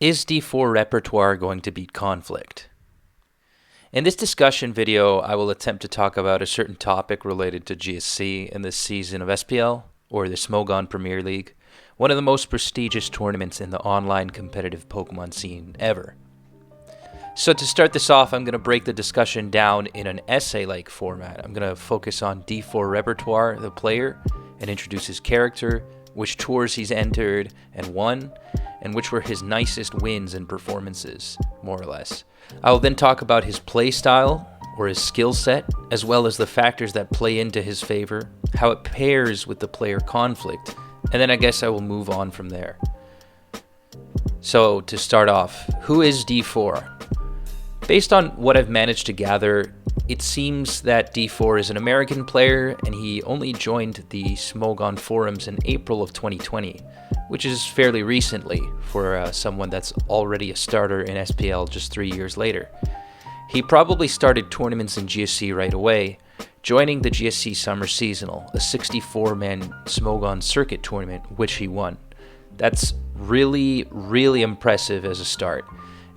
Is D4 Repertoire going to beat Conflict? In this discussion video, I will attempt to talk about a certain topic related to GSC in this season of SPL, or the Smogon Premier League, one of the most prestigious tournaments in the online competitive Pokemon scene ever. So to start this off, I'm going to break the discussion down in an essay-like format. I'm going to focus on D4 Repertoire, the player, and introduce his character, which tours he's entered and won, and which were his nicest wins and performances, more or less. I will then talk about his play style, or his skill set, as well as the factors that play into his favor, how it pairs with the player Conflict, and then I guess I will move on from there. So to start off, who is D4? Based on what I've managed to gather, it seems that D4 is an American player and he only joined the Smogon forums in April of 2020, which is fairly recently for someone that's already a starter in SPL just 3 years later. He probably started tournaments in GSC right away, joining the GSC Summer Seasonal, a 64-man Smogon circuit tournament, which he won. That's really impressive as a start.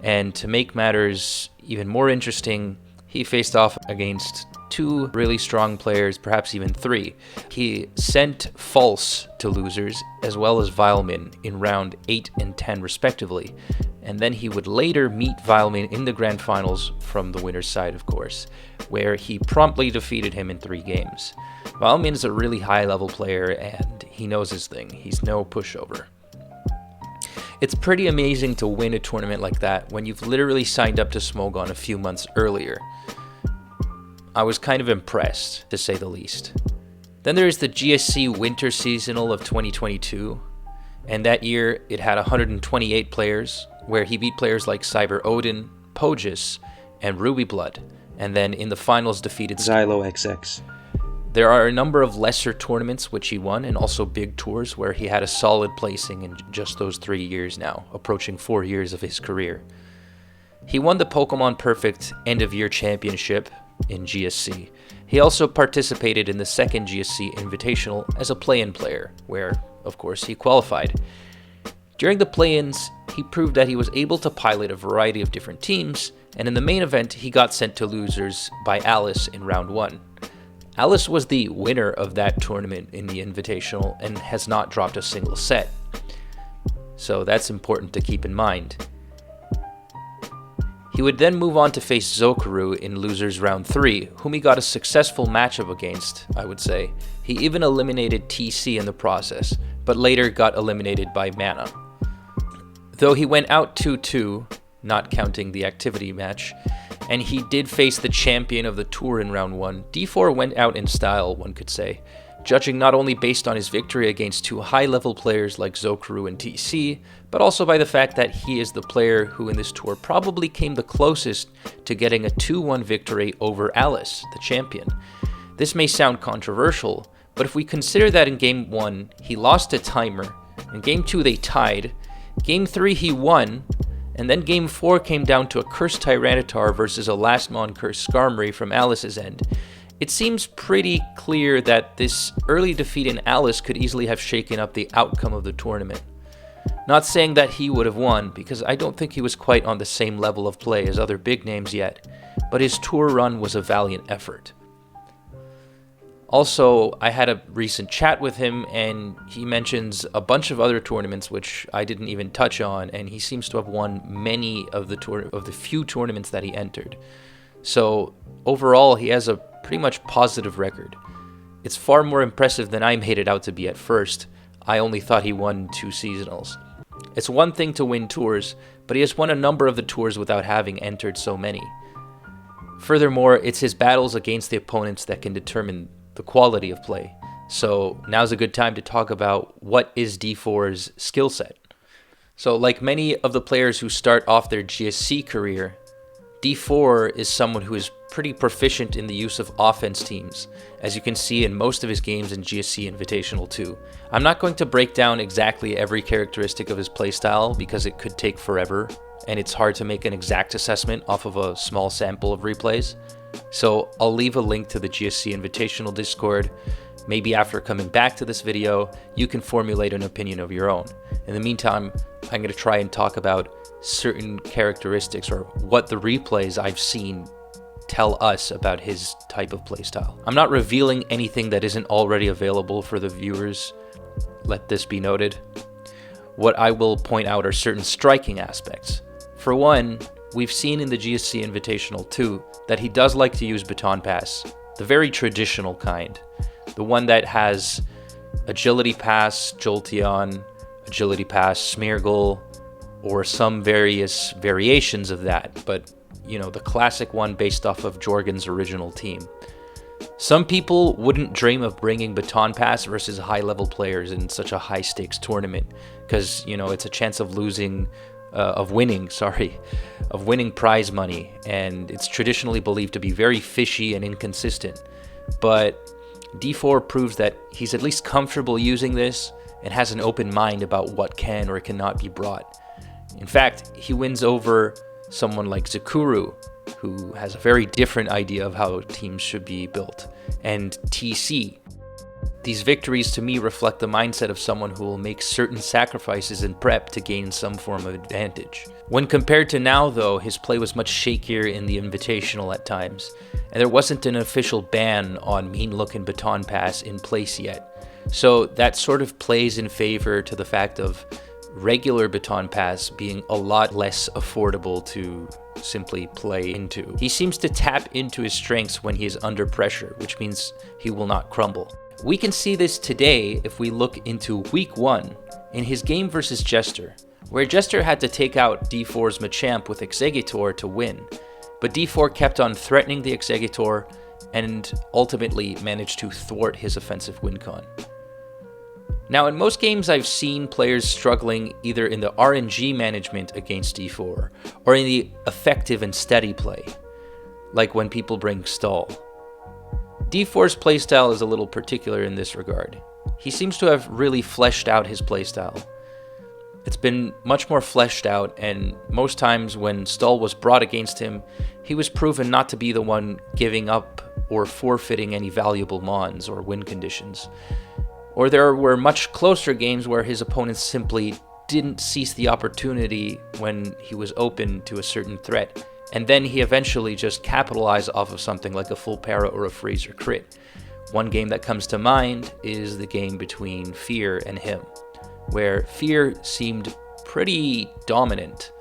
And to make matters even more interesting, he faced off against two really strong players, perhaps even three. He sent False to losers, as well as Vileman in round 8 and 10 respectively, and then he would later meet Vileman in the grand finals from the winner's side, of course, where he promptly defeated him in 3 games. Vileman is a really high-level player, and he knows his thing. He's no pushover. It's pretty amazing to win a tournament like that when you've literally signed up to Smogon a few months earlier. I was kind of impressed, to say the least. Then there's the GSC Winter Seasonal of 2022, and that year it had 128 players, where he beat players like Cyber Odin, Pogus, and Ruby Blood, and then in the finals defeated Xylo XX. There are a number of lesser tournaments which he won, and also big tours where he had a solid placing in just those 3 years now, approaching 4 years of his career. He won the Pokemon Perfect End-of-Year Championship in GSC. He also participated in the second GSC Invitational as a play-in player, where, of course, he qualified. During the play-ins, he proved that he was able to pilot a variety of different teams, and in the main event, he got sent to losers by Alice in round 1. Alice was the winner of that tournament in the Invitational and has not dropped a single set. So that's important to keep in mind. He would then move on to face Zokaru in losers round 3, whom he got a successful matchup against, I would say. He even eliminated TC in the process, but later got eliminated by Mana. Though he went out 2-2, not counting the activity match, and he did face the champion of the tour in round 1, D4 went out in style, one could say, judging not only based on his victory against two high-level players like Zokaru and TC, but also by the fact that he is the player who in this tour probably came the closest to getting a 2-1 victory over Alice, the champion. This may sound controversial, but if we consider that in Game 1 he lost a timer, in Game 2 they tied, Game 3 he won, and then Game 4 came down to a Cursed Tyranitar versus a Lastmon Cursed Skarmory from Alice's end. It seems pretty clear that this early defeat in Alice could easily have shaken up the outcome of the tournament. Not saying that he would have won, because I don't think he was quite on the same level of play as other big names yet, but his tour run was a valiant effort. Also, I had a recent chat with him, and he mentions a bunch of other tournaments which I didn't even touch on, and he seems to have won many of the few tournaments that he entered. So, overall, he has a pretty much positive record. It's far more impressive than I made it out to be at first. I only thought he won 2 seasonals. It's one thing to win tours, but he has won a number of the tours without having entered so many. Furthermore, it's his battles against the opponents that can determine the quality of play. So now's a good time to talk about what is D4's skill set. So like many of the players who start off their GSC career, D4 is someone who is pretty proficient in the use of offense teams, as you can see in most of his games in GSC Invitational 2. I'm not going to break down exactly every characteristic of his playstyle because it could take forever, and it's hard to make an exact assessment off of a small sample of replays. So I'll leave a link to the GSC Invitational Discord. Maybe after coming back to this video, you can formulate an opinion of your own. In the meantime, I'm going to try and talk about certain characteristics or what the replays I've seen tell us about his type of playstyle. I'm not revealing anything that isn't already available for the viewers, let this be noted. What I will point out are certain striking aspects. For one, we've seen in the GSC Invitational 2 that he does like to use baton pass, the very traditional kind, the one that has agility pass, Jolteon, agility pass, Smeargle, or some various variations of that, but you know, the classic one based off of Jorgen's original team. Some people wouldn't dream of bringing baton pass versus high-level players in such a high-stakes tournament, because you know it's a chance of winning prize money, and it's traditionally believed to be very fishy and inconsistent. But D4 proves that he's at least comfortable using this and has an open mind about what can or cannot be brought. In fact, he wins over someone like Zakuru, who has a very different idea of how teams should be built, and TC. These victories to me reflect the mindset of someone who will make certain sacrifices in prep to gain some form of advantage. When compared to now though, his play was much shakier in the Invitational at times, and there wasn't an official ban on mean look and baton pass in place yet. So that sort of plays in favor to the fact of regular baton pass being a lot less affordable to simply play into. He seems to tap into his strengths when he is under pressure, which means he will not crumble. We can see this today if we look into week 1 in his game versus Jester, where Jester had to take out D4's Machamp with Exeggutor to win, but D4 kept on threatening the Exeggutor and ultimately managed to thwart his offensive win con. Now, in most games I've seen players struggling either in the RNG management against D4 or in the effective and steady play, like when people bring Stall. D4's playstyle is a little particular in this regard. He seems to have really fleshed out his playstyle. It's been much more fleshed out, and most times when Stall was brought against him, he was proven not to be the one giving up or forfeiting any valuable mons or win conditions. Or there were much closer games where his opponents simply didn't seize the opportunity when he was open to a certain threat, and then he eventually just capitalized off of something like a full para or a freeze or crit. One game that comes to mind is the game between Fear and him, where Fear seemed pretty dominant,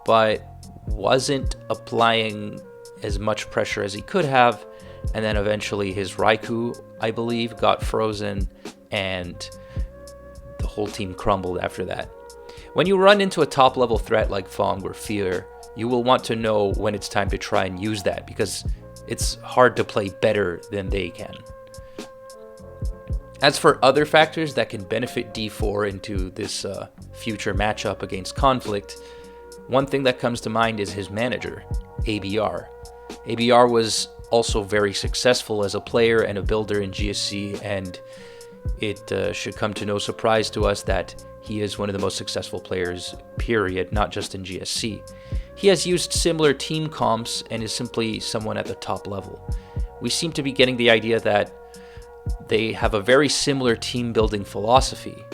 but wasn't applying as much pressure as he could have, and then eventually his Raikou, I believe, got frozen, and the whole team crumbled after that. When you run into a top-level threat like Fong or Fear, you will want to know when it's time to try and use that, because it's hard to play better than they can. As for other factors that can benefit D4 into this future matchup against Conflict, one thing that comes to mind is his manager, ABR. ABR was also very successful as a player and a builder in GSC, and it should come to no surprise to us that he is one of the most successful players, period, not just in GSC. He has used similar team comps and is simply someone at the top level. We seem to be getting the idea that they have a very similar team building philosophy,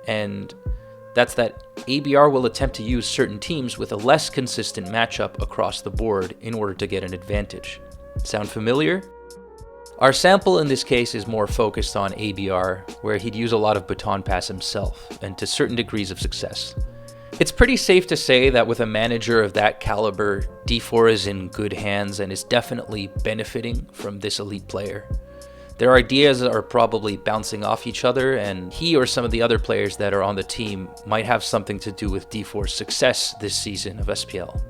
and that's that ABR will attempt to use certain teams with a less consistent matchup across the board in order to get an advantage. Sound familiar? Our sample in this case is more focused on ABR, where he'd use a lot of baton pass himself, and to certain degrees of success. It's pretty safe to say that with a manager of that caliber, D4 is in good hands and is definitely benefiting from this elite player. Their ideas are probably bouncing off each other, and he or some of the other players that are on the team might have something to do with D4's success this season of SPL.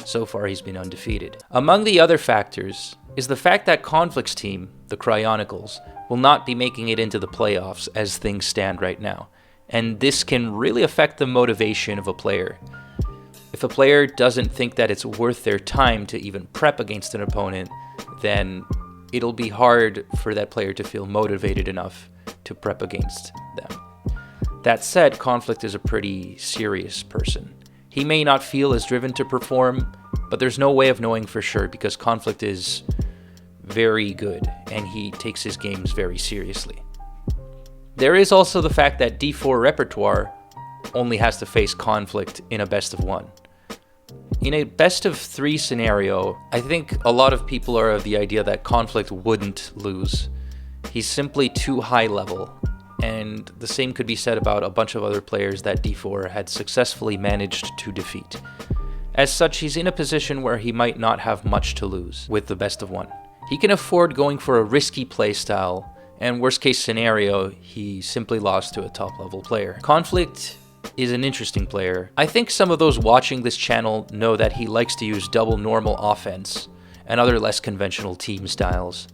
So far, he's been undefeated. Among the other factors is the fact that Conflict's team, the Cryonicles, will not be making it into the playoffs as things stand right now, and this can really affect the motivation of a player. If a player doesn't think that it's worth their time to even prep against an opponent, then it'll be hard for that player to feel motivated enough to prep against them. That said, Conflict is a pretty serious person. He may not feel as driven to perform, but there's no way of knowing for sure because Conflict is very good and he takes his games very seriously. There is also the fact that D4 Repertoire only has to face Conflict in a best of one. In a best of 3 scenario, I think a lot of people are of the idea that Conflict wouldn't lose. He's simply too high level, and the same could be said about a bunch of other players that D4 had successfully managed to defeat. As such, he's in a position where he might not have much to lose with the best of 1. He can afford going for a risky playstyle, and worst case scenario, he simply lost to a top level player. Conflict is an interesting player. I think some of those watching this channel know that he likes to use double normal offense and other less conventional team styles.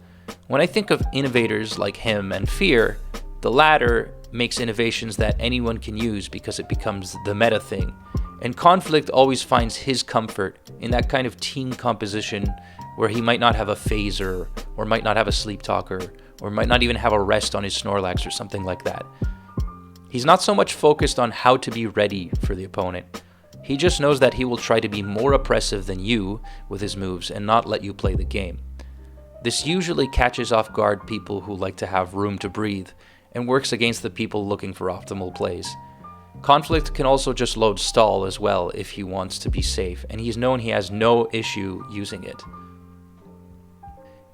When I think of innovators like him and Fear, the latter makes innovations that anyone can use because it becomes the meta thing, and Conflict always finds his comfort in that kind of team composition where he might not have a phaser, or might not have a sleep talker, or might not even have a rest on his Snorlax or something like that. He's not so much focused on how to be ready for the opponent. He just knows that he will try to be more oppressive than you with his moves and not let you play the game. This usually catches off guard people who like to have room to breathe, and works against the people looking for optimal plays. Conflict can also just load stall as well if he wants to be safe, and he's known he has no issue using it.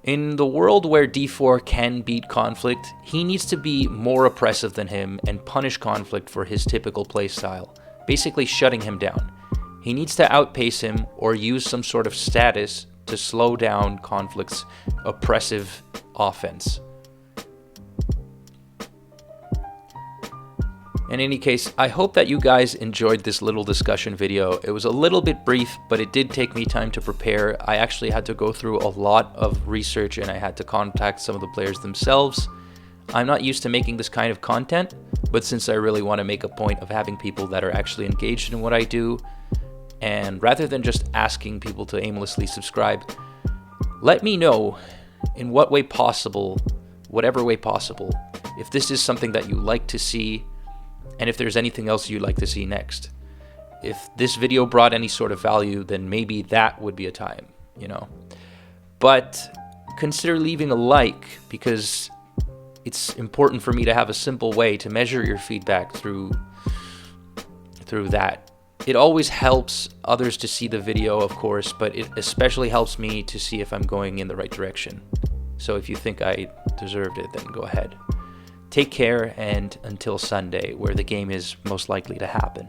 In the world where D4 can beat Conflict, he needs to be more oppressive than him and punish Conflict for his typical playstyle, basically shutting him down. He needs to outpace him or use some sort of status to slow down Conflict's oppressive offense. In any case, I hope that you guys enjoyed this little discussion video. It was a little bit brief, but it did take me time to prepare. I actually had to go through a lot of research and I had to contact some of the players themselves. I'm not used to making this kind of content, but since I really want to make a point of having people that are actually engaged in what I do, and rather than just asking people to aimlessly subscribe, let me know in what way possible, whatever way possible, if this is something that you like to see, and if there's anything else you'd like to see next. If this video brought any sort of value, then maybe that would be a time, you know. But consider leaving a like, because it's important for me to have a simple way to measure your feedback through that. It always helps others to see the video, of course, but it especially helps me to see if I'm going in the right direction. So if you think I deserved it, then go ahead. Take care, and until Sunday, where the game is most likely to happen.